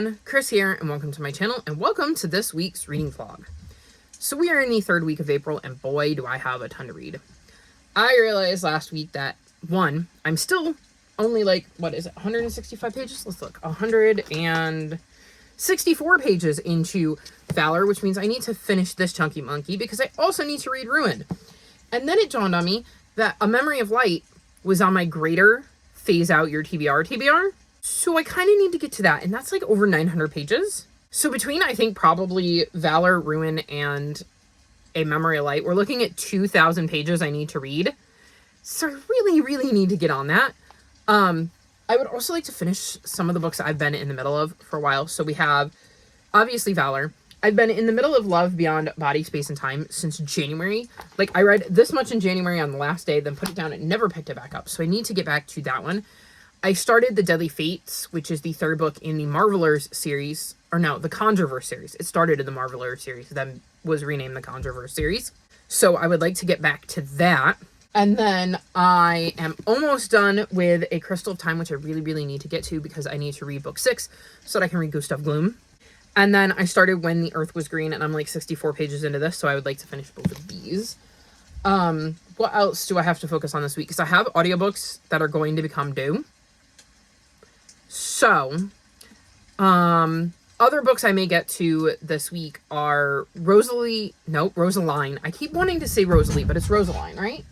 everyone, Chris here, and welcome to my channel, and welcome to this week's reading vlog. So we are in the third week of April, and boy, do I have a ton to read. I realized last week that, one, I'm still only 165 pages? Let's look. 164 pages into Valor, which means I need to finish this chunky monkey, because I also need to read Ruin. And then it dawned on me that A Memory of Light was on my greater phase out your TBR. So I kind of need to get to that, and that's like over 900 pages. So between, I think, probably Valor, Ruin, and A Memory of Light, we're looking at 2,000 pages I need to read. So I really need to get on that. I would also like to finish some of the books I've been in the middle of for a while. So we have, obviously, Valor. I've been in the middle of Love Beyond Body, Space, and Time since January. Like, I read this much in January on the last day, then put it down and never picked it back up. So I need to get back to that one. I started The Deadly Fates, which is the third book in the Marvelers series. Or no, the Conjureverse series. It started in the Marvelers series, then was renamed the Conjureverse series. So I would like to get back to that. And then I am almost done with A Crystal of Time, which I really need to get to because I need to read book 6 so that I can read Gustav Gloom. And then I started When the Earth Was Green, and I'm like 64 pages into this, so I would like to finish both of these. What else do I have to focus on this week? Because I have audiobooks that are going to become due. So, other books I may get to this week are Rosaline. I keep wanting to say Rosalie, but it's Rosaline, right?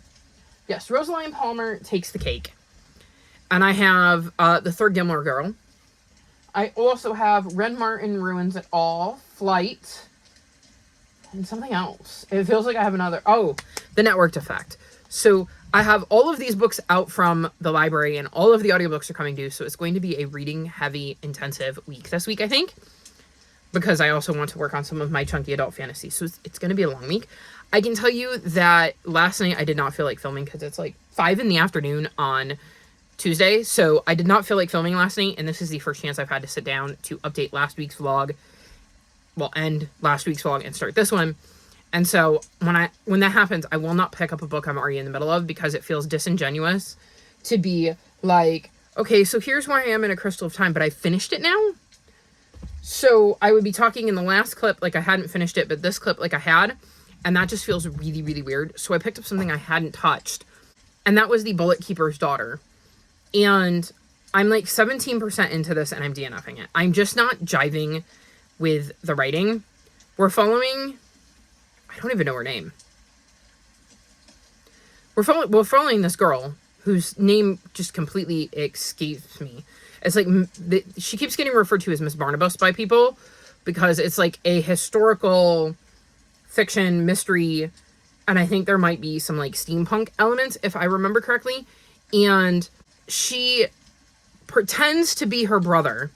Yes, Rosaline Palmer Takes the Cake. And I have The Third Gilmore Girl. I also have Red Martin Ruins It All, Flight, and something else. It feels like I have another. Oh, The Networked Effect. So I have all of these books out from the library, and all of the audiobooks are coming due, so it's going to be a reading-heavy, intensive week this week, I think, because I also want to work on some of my chunky adult fantasy, so it's going to be a long week. I can tell you that last night I did not feel like filming, because it's like 5 in the afternoon on Tuesday, so I did not feel like filming last night, and this is the first chance I've had to sit down to update last week's vlog, end last week's vlog and start this one. And so when that happens, I will not pick up a book I'm already in the middle of, because it feels disingenuous to be like, okay, so here's where I am in A Crystal of Time, but I finished it now. So I would be talking in the last clip like I hadn't finished it, but this clip like I had, and that just feels really weird. So I picked up something I hadn't touched, and that was The Bullet Keeper's Daughter. And I'm like 17% into this, and I'm DNFing it. I'm just not jiving with the writing. We're following... I don't even know her name. We're following this girl whose name just completely escapes me. It's like she keeps getting referred to as Miss Barnabas by people because it's like a historical fiction mystery, and I think there might be some like steampunk elements if I remember correctly. And she pretends to be her brother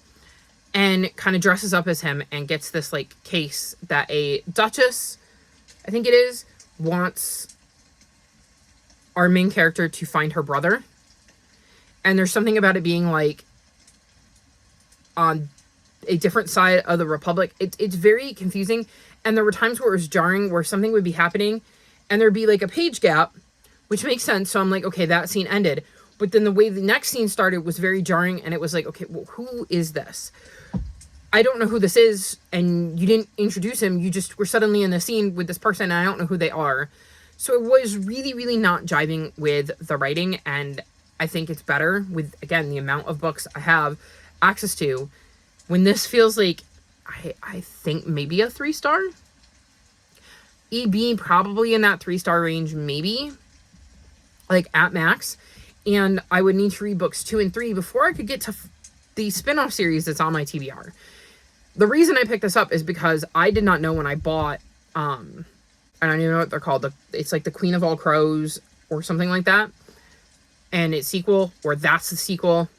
and kind of dresses up as him and gets this like case that a duchess, I think it is, wants our main character to find her brother. And there's something about it being like on a different side of the Republic. It's very confusing. And there were times where it was jarring, where something would be happening and there'd be like a page gap, which makes sense. So I'm like, okay, that scene ended. But then the way the next scene started was very jarring, and it was like, okay, well, who is this? I don't know who this is, and you didn't introduce him. You just were suddenly in the scene with this person, and I don't know who they are. So it was really not jiving with the writing, and I think it's better with, again, the amount of books I have access to. When this feels like, I think maybe a 3-star? EB probably in that 3-star range, maybe. Like, at max. And I would need to read books 2 and 3 before I could get to the spin-off series that's on my TBR. The reason I picked this up is because I did not know when I bought, I don't even know what they're called. It's like The Queen of All Crows or something like that. And it's sequel, or that's the sequel.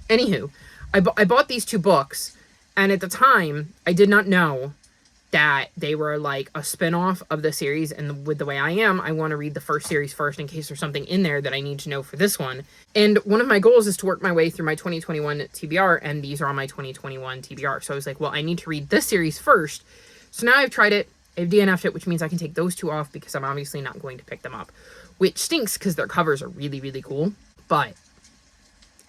Anywho, I bought these 2 books, and at the time, I did not know that they were like a spin-off of the series, and with the way I am, I want to read the first series first in case there's something in there that I need to know for this one. And one of my goals is to work my way through my 2021 TBR, and these are on my 2021 TBR. So I was like, well, I need to read this series first. So now I've tried it, I've DNF'd it, which means I can take those 2 off because I'm obviously not going to pick them up. Which stinks because their covers are really cool. But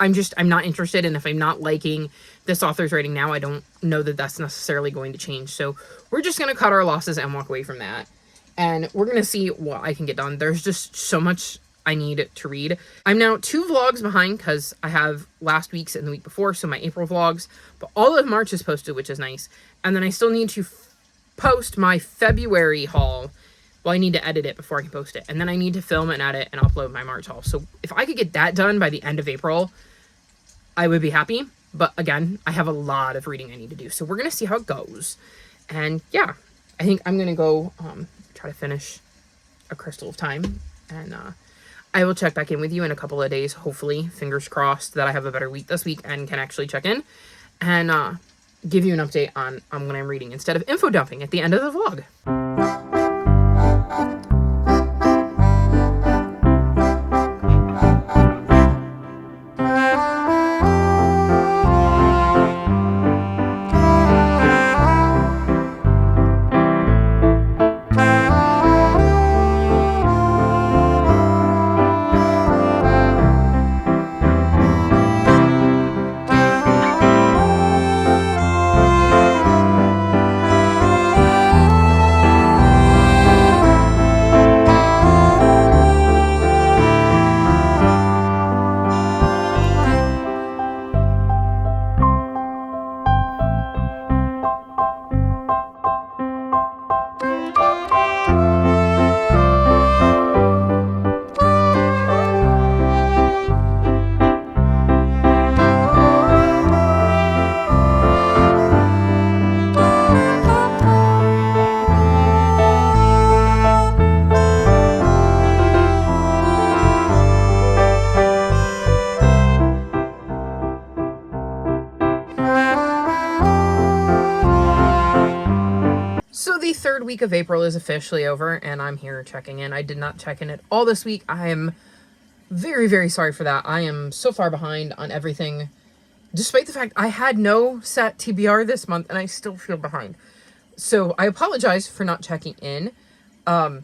I'm not interested. And if I'm not liking this author's writing now, I don't know that that's necessarily going to change. So we're just going to cut our losses and walk away from that. And we're going to see what I can get done. There's just so much I need to read. I'm now 2 vlogs behind because I have last week's and the week before, so my April vlogs. But all of March is posted, which is nice. And then I still need to post my February haul. Well, I need to edit it before I can post it. And then I need to film and edit and upload my March haul. So if I could get that done by the end of April, I would be happy. But again, I have a lot of reading I need to do. So we're going to see how it goes. And yeah, I think I'm going to go try to finish A Crystal of Time. And I will check back in with you in a couple of days. Hopefully, fingers crossed that I have a better week this week and can actually check in. And give you an update on what I'm reading instead of info dumping at the end of the vlog. So the third week of April is officially over, and I'm here checking in. I did not check in at all this week. I am very, very sorry for that. I am so far behind on everything, despite the fact I had no set TBR this month, and I still feel behind. So I apologize for not checking in, but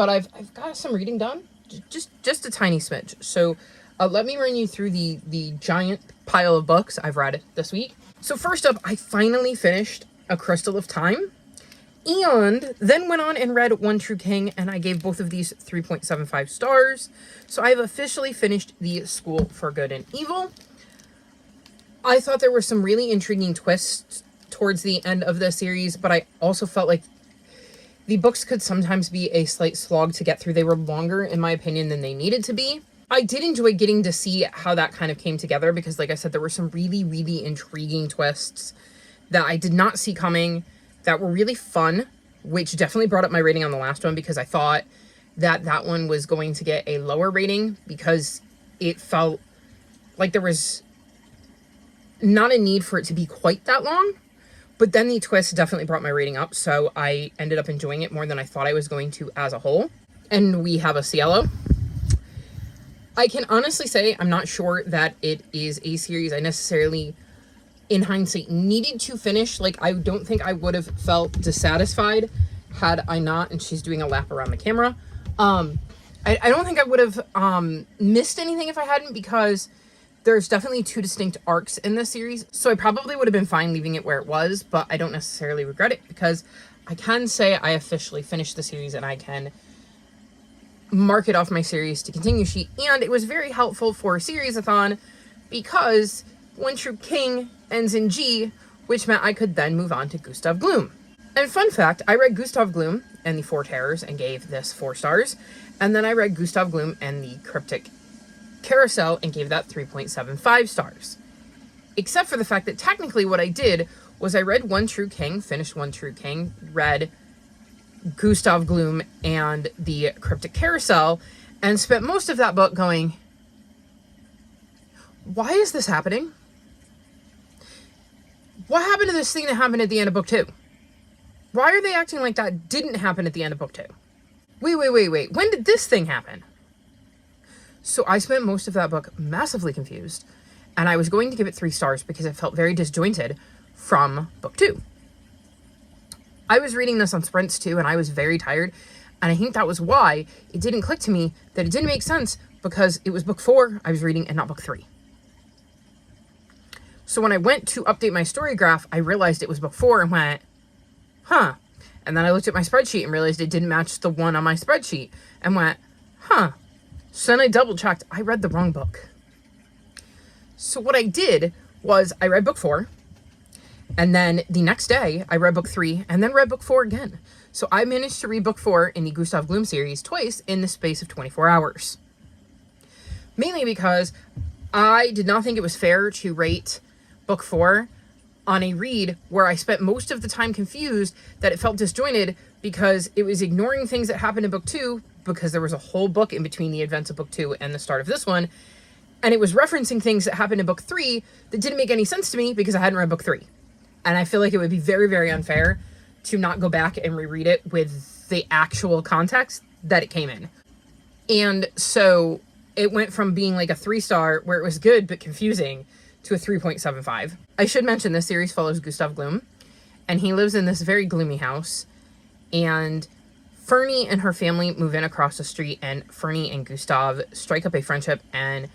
I've got some reading done, just a tiny smidge. So let me run you through the giant pile of books I've read this week. So first up, I finally finished A Crystal of Time. And then went on and read One True King, and I gave both of these 3.75 stars. So I have officially finished The School for Good and Evil. I thought there were some really intriguing twists towards the end of the series, but I also felt like the books could sometimes be a slight slog to get through. They were longer, in my opinion, than they needed to be. I did enjoy getting to see how that kind of came together because, like I said, there were some really, really intriguing twists that I did not see coming, that were really fun, which definitely brought up my rating on the last one because I thought that that one was going to get a lower rating because it felt like there was not a need for it to be quite that long. But then the twist definitely brought my rating up, so I ended up enjoying it more than I thought I was going to as a whole. And we have a Cielo. I can honestly say I'm not sure that it is a series I necessarily, in hindsight, needed to finish. Like, I don't think I would have felt dissatisfied had I not, and she's doing a lap around the camera. I don't think I would have missed anything if I hadn't, because there's definitely 2 distinct arcs in this series. So I probably would have been fine leaving it where it was, but I don't necessarily regret it because I can say I officially finished the series and I can mark it off my series to continue sheet. And it was very helpful for a series-a-thon because One True King ends in G, which meant I could then move on to Gustav Gloom. And fun fact, I read Gustav Gloom and the Four Terrors and gave this 4 stars. And then I read Gustav Gloom and the Cryptic Carousel and gave that 3.75 stars. Except for the fact that technically what I did was I read One True King, finished One True King, read Gustav Gloom and the Cryptic Carousel, and spent most of that book going, why is this happening? What happened to this thing that happened at the end of book 2? Why are they acting like that didn't happen at the end of book 2? Wait. When did this thing happen? So I spent most of that book massively confused, and I was going to give it 3 stars because it felt very disjointed from book 2. I was reading this on sprints too, and I was very tired, and I think that was why it didn't click to me that it didn't make sense, because it was book 4 I was reading and not book 3. So when I went to update my story graph, I realized it was book 4 and went, huh. And then I looked at my spreadsheet and realized it didn't match the one on my spreadsheet and went, huh. So then I double checked. I read the wrong book. So what I did was I read book 4, and then the next day I read book 3 and then read book 4 again. So I managed to read book 4 in the Gustav Gloom series twice in the space of 24 hours. Mainly because I did not think it was fair to rate book 4 on a read where I spent most of the time confused that it felt disjointed because it was ignoring things that happened in book 2 because there was a whole book in between the events of book 2 and the start of this one. And it was referencing things that happened in book 3 that didn't make any sense to me because I hadn't read book 3. And I feel like it would be very, very unfair to not go back and reread it with the actual context that it came in. And so it went from being like a 3-star where it was good but confusing to a 3.75. I should mention this series follows Gustav Gloom, and he lives in this very gloomy house, and Fernie and her family move in across the street, and Fernie and Gustav strike up a friendship, and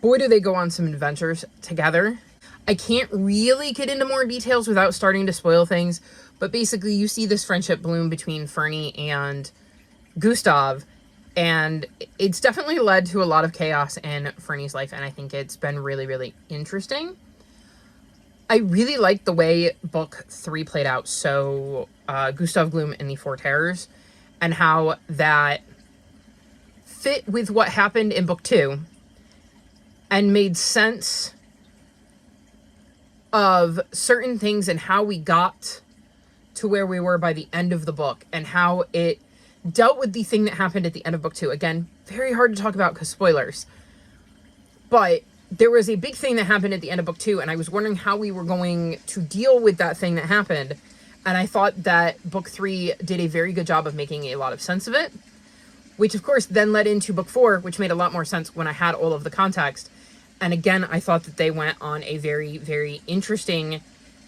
boy do they go on some adventures together. I can't really get into more details without starting to spoil things, but basically you see this friendship bloom between Fernie and Gustav, and it's definitely led to a lot of chaos in Fernie's life, and I think it's been really, really interesting. I really liked the way book 3 played out, so Gustav Gloom and the Four Terrors, and how that fit with what happened in book 2, and made sense of certain things and how we got to where we were by the end of the book, and how it dealt with the thing that happened at the end of book 2. Again, very hard to talk about because spoilers. But there was a big thing that happened at the end of book 2, and I was wondering how we were going to deal with that thing that happened. And I thought that book 3 did a very good job of making a lot of sense of it, which of course then led into book 4, which made a lot more sense when I had all of the context. And again, I thought that they went on a very, very interesting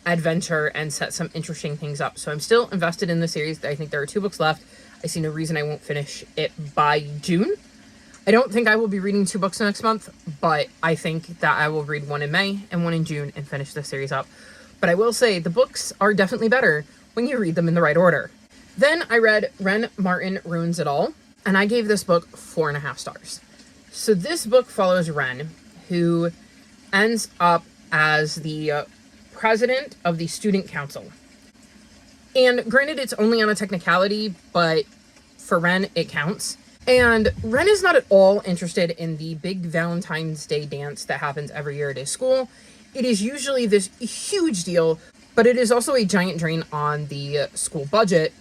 adventure and set some interesting things up. So I'm still invested in the series. I think there are 2 books left. I see no reason I won't finish it by June. I don't think I will be reading 2 books next month, but I think that I will read 1 in May and 1 in June and finish the series up. But I will say the books are definitely better when you read them in the right order. Then I read Wren Martin Ruins It All, and I gave this book 4.5 stars. So this book follows Wren, who ends up as the president of the student council. And granted, it's only on a technicality, but for Wren, it counts. And Wren is not at all interested in the big Valentine's Day dance that happens every year at his school. It is usually this huge deal, but it is also a giant drain on the school budget.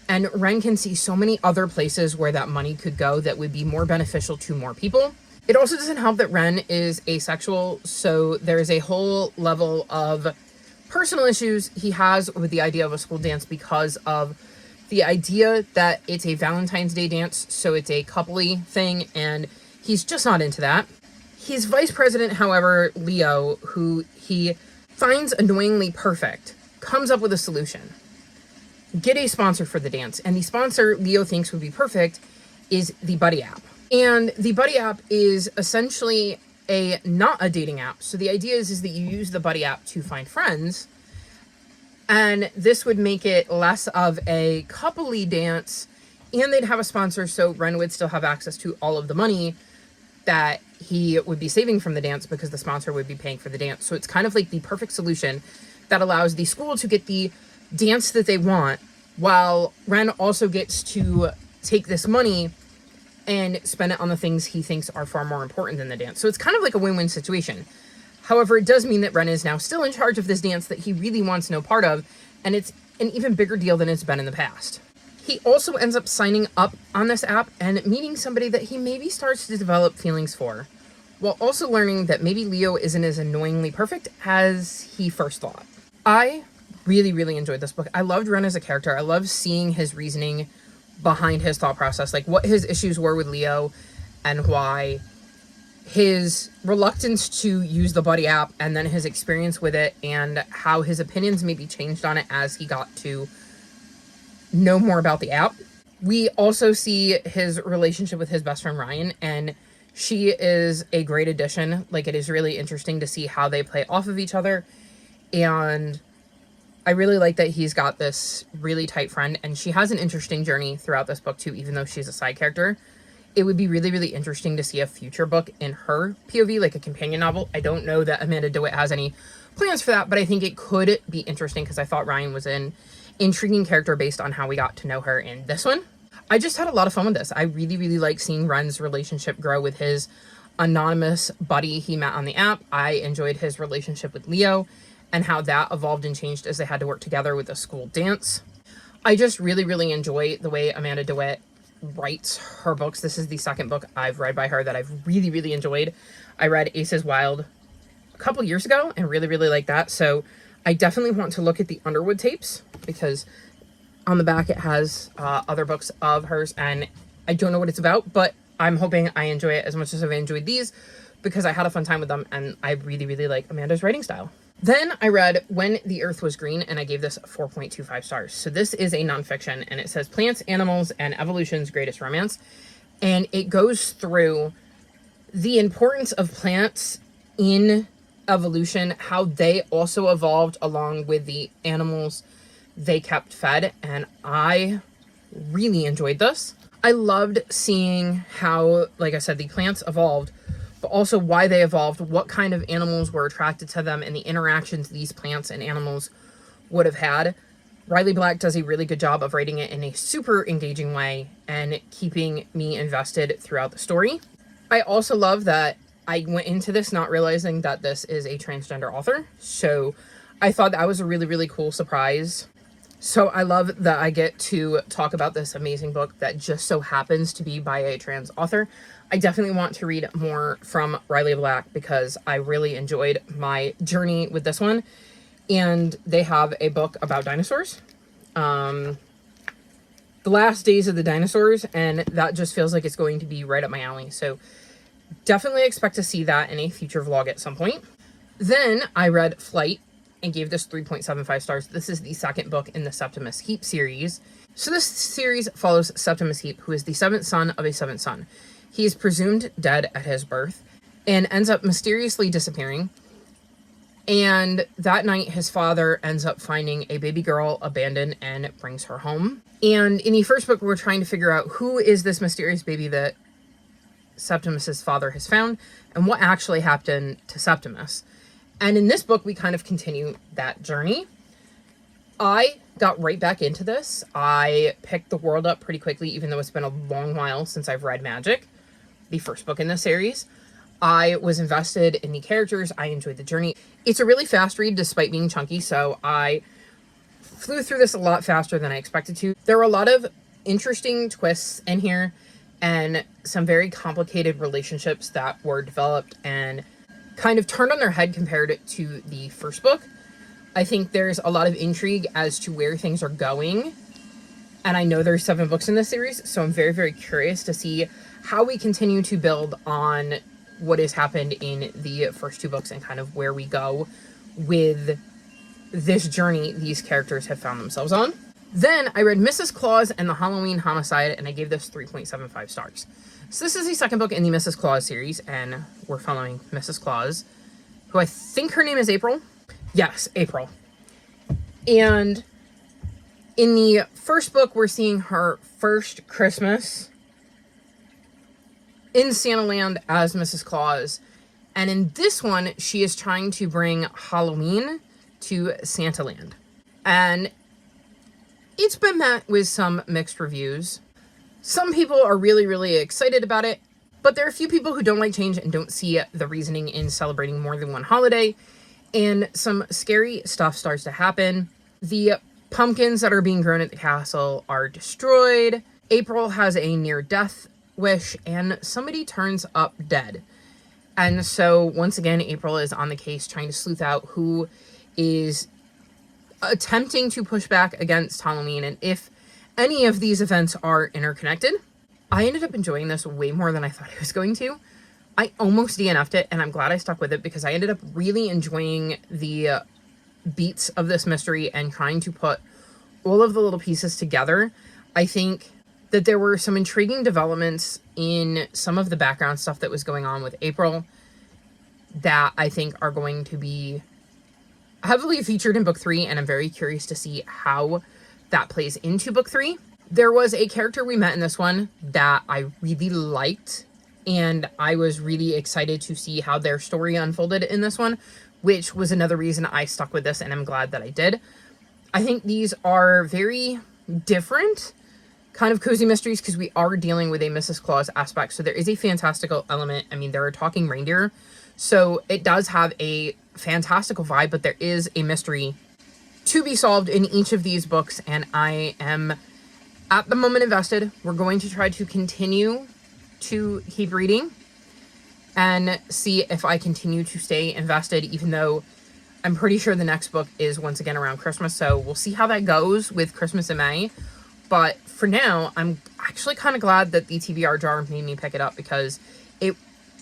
And Wren can see so many other places where that money could go that would be more beneficial to more people. It also doesn't help that Wren is asexual, so there's a whole level of personal issues he has with the idea of a school dance because of the idea that it's a Valentine's Day dance, so it's a coupley thing, and he's just not into that. His vice president, however, Leo, who he finds annoyingly perfect, comes up with a solution. Get a sponsor for the dance, and the sponsor Leo thinks would be perfect is the Buddy app. And the Buddy app is essentially not a dating app. So the idea is that you use the Buddy app to find friends, and this would make it less of a coupley dance, and they'd have a sponsor, so Wren would still have access to all of the money that he would be saving from the dance because the sponsor would be paying for the dance. So it's kind of like the perfect solution that allows the school to get the dance that they want, while Wren also gets to take this money and spend it on the things he thinks are far more important than the dance. So it's kind of like a win-win situation. However, it does mean that Wren is now still in charge of this dance that he really wants no part of, and it's an even bigger deal than it's been in the past. He also ends up signing up on this app and meeting somebody that he maybe starts to develop feelings for, while also learning that maybe Leo isn't as annoyingly perfect as he first thought. I really, really enjoyed this book. I loved Wren as a character. I loved seeing his reasoning behind his thought process, like what his issues were with Leo and why his reluctance to use the Buddy app, and then his experience with it and how his opinions maybe changed on it as he got to know more about the app. We also see his relationship with his best friend Ryan and She is a great addition. Like, it is really interesting to see how they play off of each other. And I really like that he's got this really tight friend, and she has an interesting journey throughout this book too, even though she's a side character. It would be really, really interesting to see a future book in her POV, like a companion novel. I don't know that Amanda DeWitt has any plans for that, but I think it could be interesting because I thought Ryan was an intriguing character based on how we got to know her in this one. I just had a lot of fun with this. I really, really like seeing Ren's relationship grow with his anonymous buddy he met on the app. I enjoyed his relationship with Leo and how that evolved and changed as they had to work together with the school dance. I just really, really enjoy the way Amanda DeWitt writes her books. This is the second book I've read by her that I've really, really enjoyed. I read Aces Wild a couple years ago and really, really like that. So I definitely want to look at the Underwood tapes because on the back it has other books of hers, and I don't know what it's about, but I'm hoping I enjoy it as much as I've enjoyed these because I had a fun time with them, and I really, really like Amanda's writing style. Then I read When the Earth Was Green, and I gave this 4.25 stars. So this is a nonfiction, and it says Plants, Animals, and Evolution's Greatest Romance. And it goes through the importance of plants in evolution, how they also evolved along with the animals they kept fed. And I really enjoyed this. I loved seeing how, like I said, the plants evolved, but also why they evolved, what kind of animals were attracted to them, and the interactions these plants and animals would have had. Riley Black does a really good job of writing it in a super engaging way and keeping me invested throughout the story. I also love that I went into this not realizing that this is a transgender author, so I thought that was a really, really cool surprise. So I love that I get to talk about this amazing book that just so happens to be by a trans author. I definitely want to read more from Riley Black because I really enjoyed my journey with this one. And they have a book about dinosaurs. The Last Days of the Dinosaurs, and that just feels like it's going to be right up my alley. So definitely expect to see that in a future vlog at some point. Then I read Flight and gave this 3.75 stars. This is the second book in the Septimus Heap series. So this series follows Septimus Heap, who is the seventh son of a seventh son. He is presumed dead at his birth and ends up mysteriously disappearing. And that night, his father ends up finding a baby girl abandoned and brings her home. And in the first book, we're trying to figure out who is this mysterious baby that Septimus's father has found and what actually happened to Septimus. And in this book, we kind of continue that journey. I got right back into this. I picked the world up pretty quickly, even though it's been a long while since I've read Magic, the first book in the series. I was invested in the characters. I enjoyed the journey. It's a really fast read despite being chunky, so I flew through this a lot faster than I expected to. There were a lot of interesting twists in here and some very complicated relationships that were developed and kind of turned on their head compared to the first book. I think there's a lot of intrigue as to where things are going. And I know there's 7 books in this series, so I'm very, very curious to see how we continue to build on what has happened in the first 2 books and kind of where we go with this journey these characters have found themselves on. Then I read Mrs. Claus and the Halloween Homicide, and I gave this 3.75 stars. So this is the second book in the Mrs. Claus series, and we're following Mrs. Claus, who I think her name is April. Yes, April. And in the first book, we're seeing her first Christmas in Santaland as Mrs. Claus. And in this one, she is trying to bring Halloween to Santaland. And it's been met with some mixed reviews. Some people are really, really excited about it, but there are a few people who don't like change and don't see the reasoning in celebrating more than one holiday, and some scary stuff starts to happen. The pumpkins that are being grown at the castle are destroyed. April has a near-death wish, and somebody turns up dead. And so, once again, April is on the case trying to sleuth out who is attempting to push back against Halloween and if any of these events are interconnected. I ended up enjoying this way more than I thought I was going to. I almost DNF'd it, and I'm glad I stuck with it because I ended up really enjoying the beats of this mystery and trying to put all of the little pieces together. I think that there were some intriguing developments in some of the background stuff that was going on with April that I think are going to be heavily featured in book 3, and I'm very curious to see how that plays into book 3. There was a character we met in this one that I really liked, and I was really excited to see how their story unfolded in this one, which was another reason I stuck with this, and I'm glad that I did. I think these are very different kind of cozy mysteries because we are dealing with a Mrs. Claus aspect, so there is a fantastical element. I mean, there are talking reindeer, so it does have a fantastical vibe, but there is a mystery to be solved in each of these books, and I am at the moment invested. We're going to try to continue to keep reading and see if I continue to stay invested, even though I'm pretty sure the next book is once again around Christmas, so we'll see how that goes with Christmas in May. But for now, I'm actually kind of glad that the TBR jar made me pick it up, because it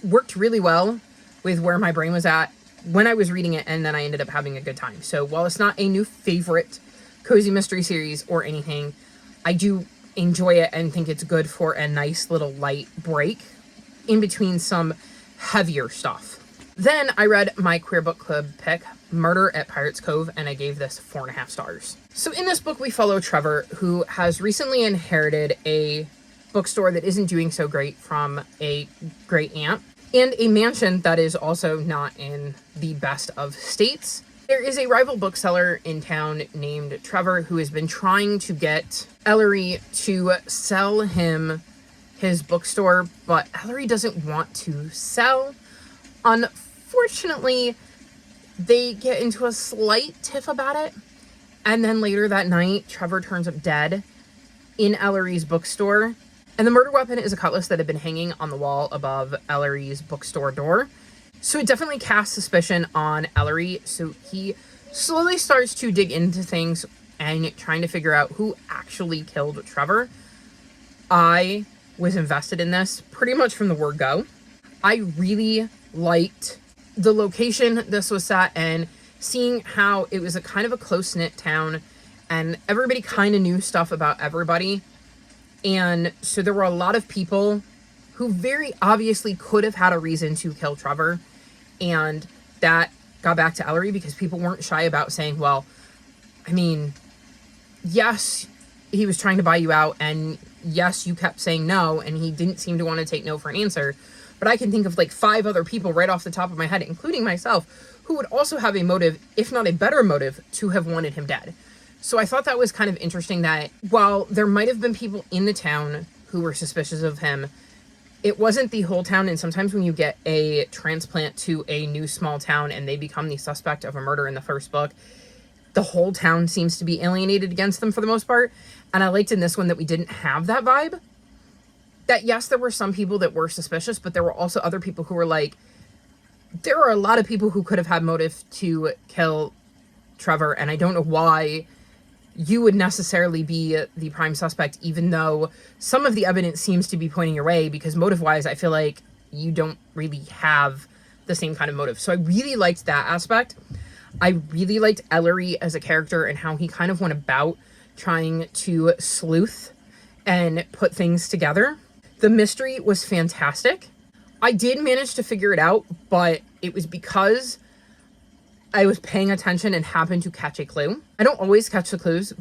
worked really well with where my brain was at when I was reading it, and then I ended up having a good time. So while it's not a new favorite cozy mystery series or anything, I do enjoy it and think it's good for a nice little light break in between some heavier stuff. Then I read my Queer Book Club pick, Murder at Pirates Cove, and I gave this 4.5 stars. So in this book, we follow Trevor, who has recently inherited a bookstore that isn't doing so great from a great aunt, and a mansion that is also not in the best of states. There is a rival bookseller in town named Trevor who has been trying to get Ellery to sell him his bookstore, but Ellery doesn't want to sell. Unfortunately, they get into a slight tiff about it, and then later that night, Trevor turns up dead in Ellery's bookstore. And the murder weapon is a cutlass that had been hanging on the wall above Ellery's bookstore door. So it definitely casts suspicion on Ellery. So he slowly starts to dig into things and trying to figure out who actually killed Trevor. I was invested in this pretty much from the word go. I really liked the location this was set in, seeing how it was a kind of a close-knit town and everybody kind of knew stuff about everybody. And so there were a lot of people who very obviously could have had a reason to kill Trevor. And that got back to Ellery because people weren't shy about saying, well, I mean, yes, he was trying to buy you out. And yes, you kept saying no. And he didn't seem to want to take no for an answer. But I can think of like 5 other people right off the top of my head, including myself, who would also have a motive, if not a better motive, to have wanted him dead. So I thought that was kind of interesting that while there might have been people in the town who were suspicious of him, it wasn't the whole town. And sometimes when you get a transplant to a new small town and they become the suspect of a murder in the first book, the whole town seems to be alienated against them for the most part. And I liked in this one that we didn't have that vibe. That yes, there were some people that were suspicious, but there were also other people who were like, there are a lot of people who could have had motive to kill Trevor, and I don't know why you would necessarily be the prime suspect, even though some of the evidence seems to be pointing your way, because motive-wise, I feel like you don't really have the same kind of motive. So I really liked that aspect. I really liked Ellery as a character and how he kind of went about trying to sleuth and put things together. The mystery was fantastic. I did manage to figure it out, but it was because I was paying attention and happened to catch a clue. I don't always catch the clues,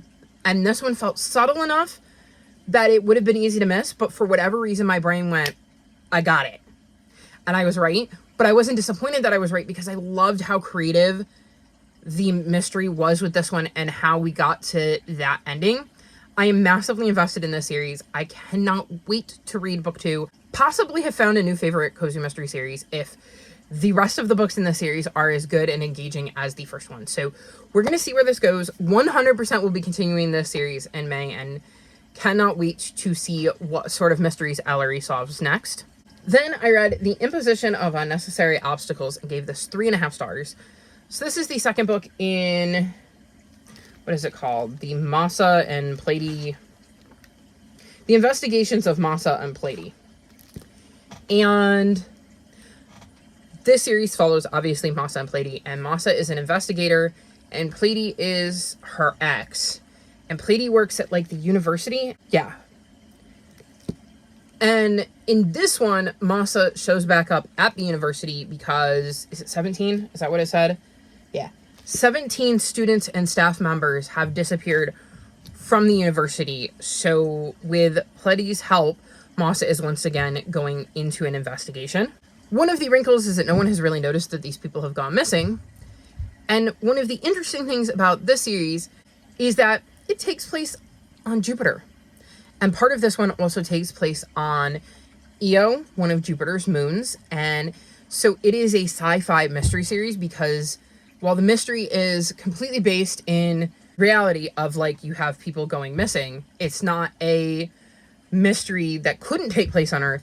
and this one felt subtle enough that it would have been easy to miss, but for whatever reason, my brain went, I got it. And I was right, but I wasn't disappointed that I was right because I loved how creative the mystery was with this one and how we got to that ending. I am massively invested in this series. I cannot wait to read book 2. Possibly have found a new favorite cozy mystery series if the rest of the books in the series are as good and engaging as the first one. So we're going to see where this goes. 100% will be continuing this series in May and cannot wait to see what sort of mysteries Ellery solves next. Then I read The Imposition of Unnecessary Obstacles and gave this 3.5 stars. So this is the second book in, what is it called? The Massa and Plady, The Investigations of Massa and Plady. And this series follows, obviously, Massa and Plady. And Massa is an investigator, and Plady is her ex. And Plady works at, like, the university. Yeah. And in this one, Masa shows back up at the university because, is it 17? Is that what it said? Yeah. 17 students and staff members have disappeared from the university. So with Pleiades' help, Masa is once again going into an investigation. One of the wrinkles is that no one has really noticed that these people have gone missing. And one of the interesting things about this series is that it takes place on Jupiter. And part of this one also takes place on Io, one of Jupiter's moons. And so it is a sci-fi mystery series because while the mystery is completely based in reality of like you have people going missing, it's not a mystery that couldn't take place on Earth.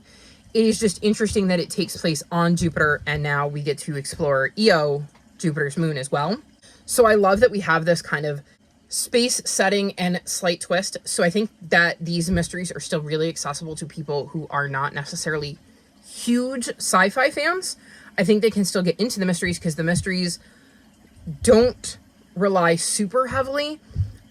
It is just interesting that it takes place on Jupiter, and now we get to explore Io, Jupiter's moon, as well. So I love that we have this kind of space setting and slight twist. So I think that these mysteries are still really accessible to people who are not necessarily huge sci-fi fans. I think they can still get into the mysteries because the mysteries don't rely super heavily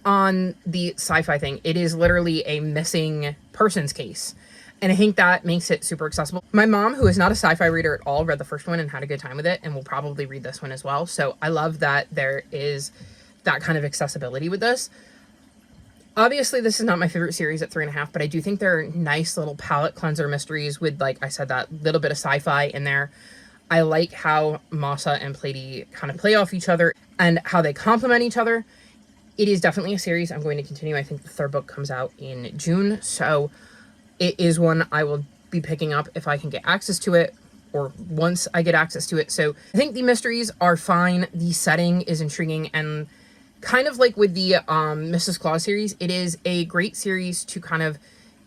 on the sci-fi thing. It is literally a missing persons case. And I think that makes it super accessible. My mom, who is not a sci-fi reader at all, read the first one and had a good time with it and will probably read this one as well. So I love that there is that kind of accessibility with this. Obviously, this is not my favorite series at 3.5, but I do think they're nice little palate cleanser mysteries with, like I said, that little bit of sci-fi in there. I like how Masa and Pleiades kind of play off each other and how they complement each other. It is definitely a series I'm going to continue. I think the third book comes out in June, so it is one I will be picking up if I can get access to it, or once I get access to it. So I think the mysteries are fine. The setting is intriguing, and kind of like with the Mrs. Claus series, it is a great series to kind of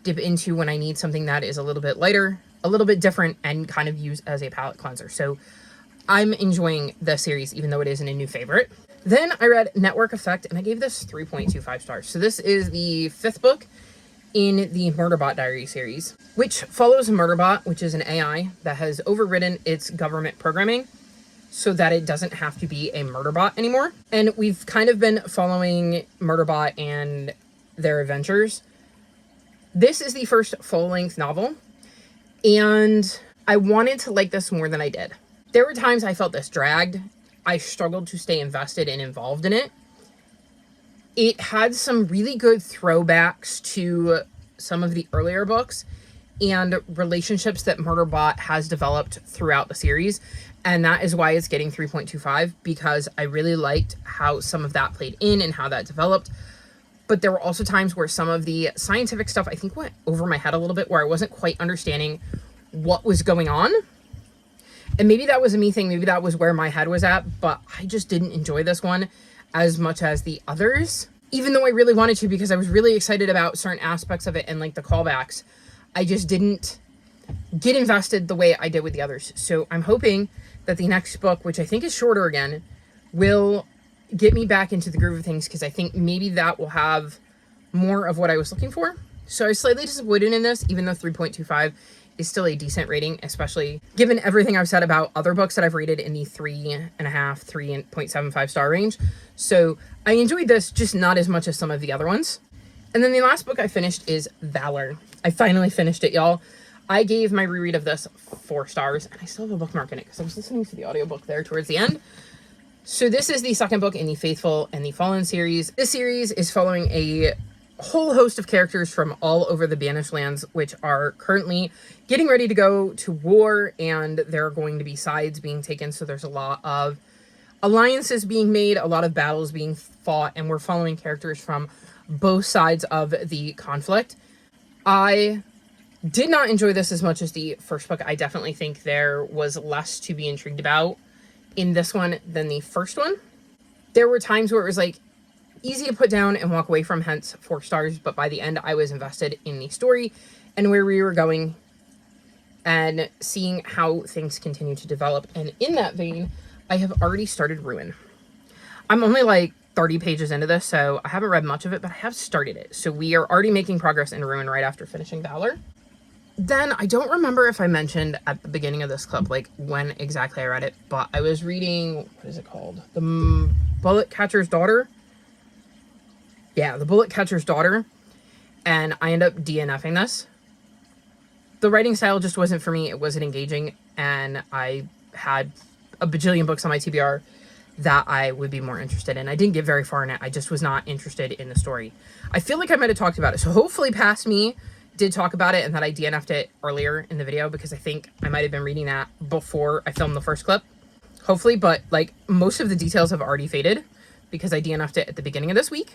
dip into when I need something that is a little bit lighter, a little bit different, and kind of use as a palate cleanser. So I'm enjoying the series, even though it isn't a new favorite. Then I read Network Effect, and I gave this 3.25 stars. So this is the 5th book in the Murderbot Diary series, which follows Murderbot, which is an AI that has overridden its government programming so that it doesn't have to be a Murderbot anymore. And we've kind of been following Murderbot and their adventures. This is the first full-length novel, and I wanted to like this more than I did. There were times I felt this dragged. I struggled to stay invested and involved in it. It had some really good throwbacks to some of the earlier books and relationships that Murderbot has developed throughout the series. And that is why it's getting 3.25, because I really liked how some of that played in and how that developed. But there were also times where some of the scientific stuff, I think, went over my head a little bit, where I wasn't quite understanding what was going on. And maybe that was a me thing. Maybe that was where my head was at. But I just didn't enjoy this one as much as the others, even though I really wanted to, because I was really excited about certain aspects of it and like the callbacks. I just didn't get invested the way I did with the others. So I'm hoping that the next book, which I think is shorter again, will get me back into the groove of things, because I think maybe that will have more of what I was looking for. So I was slightly disappointed in this, even though 3.25 is still a decent rating, especially given everything I've said about other books that I've rated in the 3.5, 3.75 star range. So I enjoyed this, just not as much as some of the other ones. And then the last book I finished is Valor. I finally finished it, y'all. I gave my reread of this 4 stars, and I still have a bookmark in it because I was listening to the audiobook there towards the end. So this is the second book in the Faithful and the Fallen series. This series is following a whole host of characters from all over the Banished Lands, which are currently getting ready to go to war, and there are going to be sides being taken. So there's a lot of alliances being made, a lot of battles being fought, and we're following characters from both sides of the conflict. I did not enjoy this as much as the first book. I definitely think there was less to be intrigued about in this one than the first one. There were times where it was like easy to put down and walk away from, hence 4 stars, but by the end I was invested in the story and where we were going and seeing how things continue to develop. And in that vein, I have already started Ruin. I'm only like 30 pages into this, so I haven't read much of it, but I have started it. So we are already making progress in Ruin right after finishing Valor. Then I don't remember if I mentioned at the beginning of this clip, like when exactly I read it, but I was reading, what is it called? The Bullet Catcher's Daughter. Yeah, The Bullet Catcher's Daughter. And I end up DNFing this. the writing style just wasn't for me. It wasn't engaging, and I had a bajillion books on my TBR that I would be more interested in. I didn't get very far in it. I just was not interested in the story. I feel like I might have talked about it. So hopefully Past Me did talk about it and that I DNF'd it earlier in the video, because I think I might have been reading that before I filmed the first clip. Hopefully, but like most of the details have already faded because I DNF'd it at the beginning of this week.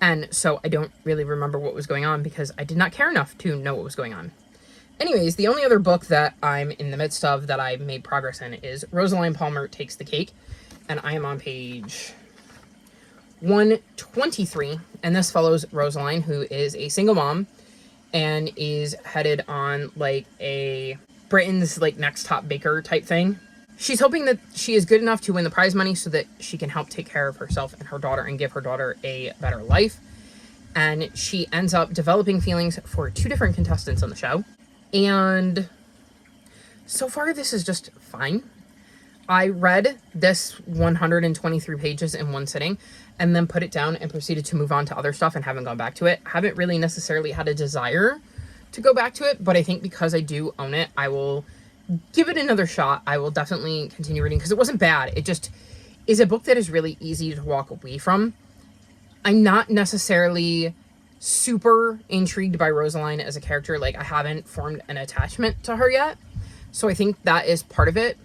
And so I don't really remember what was going on because I did not care enough to know what was going on. Anyways, the only other book that I'm in the midst of that I made progress in is Rosaline Palmer Takes the Cake. And I am on page 123. And this follows Rosaline, who is a single mom and is headed on like a Britain's like next top baker type thing. She's hoping that she is good enough to win the prize money so that she can help take care of herself and her daughter and give her daughter a better life. And she ends up developing feelings for two different contestants on the show. And so far, this is just fine. I read this 123 pages in one sitting and then put it down and proceeded to move on to other stuff and haven't gone back to it. Haven't really necessarily had a desire to go back to it, but I think because I do own it, I will give it another shot. I will definitely continue reading because it wasn't bad. It just is a book that is really easy to walk away from. I'm not necessarily super intrigued by Rosaline as a character. Like, I haven't formed an attachment to her yet. So I think that is part of it.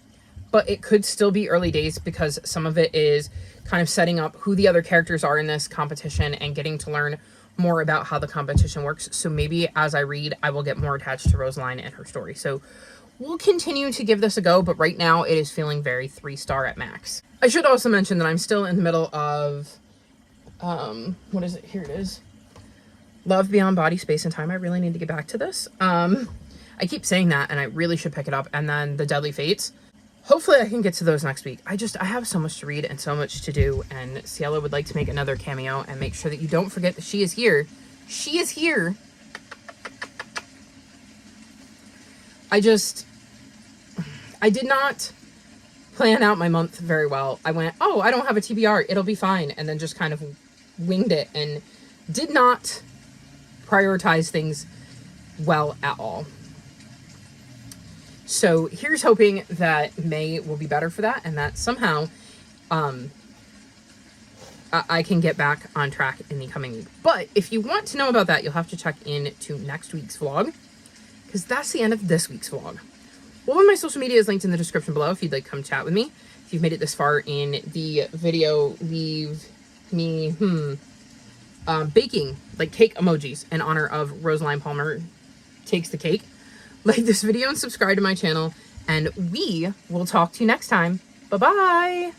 But it could still be early days because some of it is kind of setting up who the other characters are in this competition and getting to learn more about how the competition works. So maybe as I read, I will get more attached to Rosaline and her story. So we'll continue to give this a go, but right now it is feeling very 3-star at max. I should also mention that I'm still in the middle of, what is it? Here it is. Love Beyond Body, Space, and Time. I really need to get back to this. I keep saying that, and I really should pick it up. And then The Deadly Fates. Hopefully I can get to those next week. I have so much to read and so much to do, and Ciela would like to make another cameo and make sure that you don't forget that she is here. She is here. I did not plan out my month very well. I went, oh, I don't have a TBR. It'll be fine. And then just kind of winged it and did not prioritize things well at all. So here's hoping that May will be better for that and that somehow I can get back on track in the coming week. But if you want to know about that, you'll have to check in to next week's vlog, because that's the end of this week's vlog. All of my social media is linked in the description below if you'd like to come chat with me. If you've made it this far in the video, leave me baking like cake emojis in honor of Rosaline Palmer Takes the Cake. Like this video and subscribe to my channel, and we will talk to you next time. Bye-bye!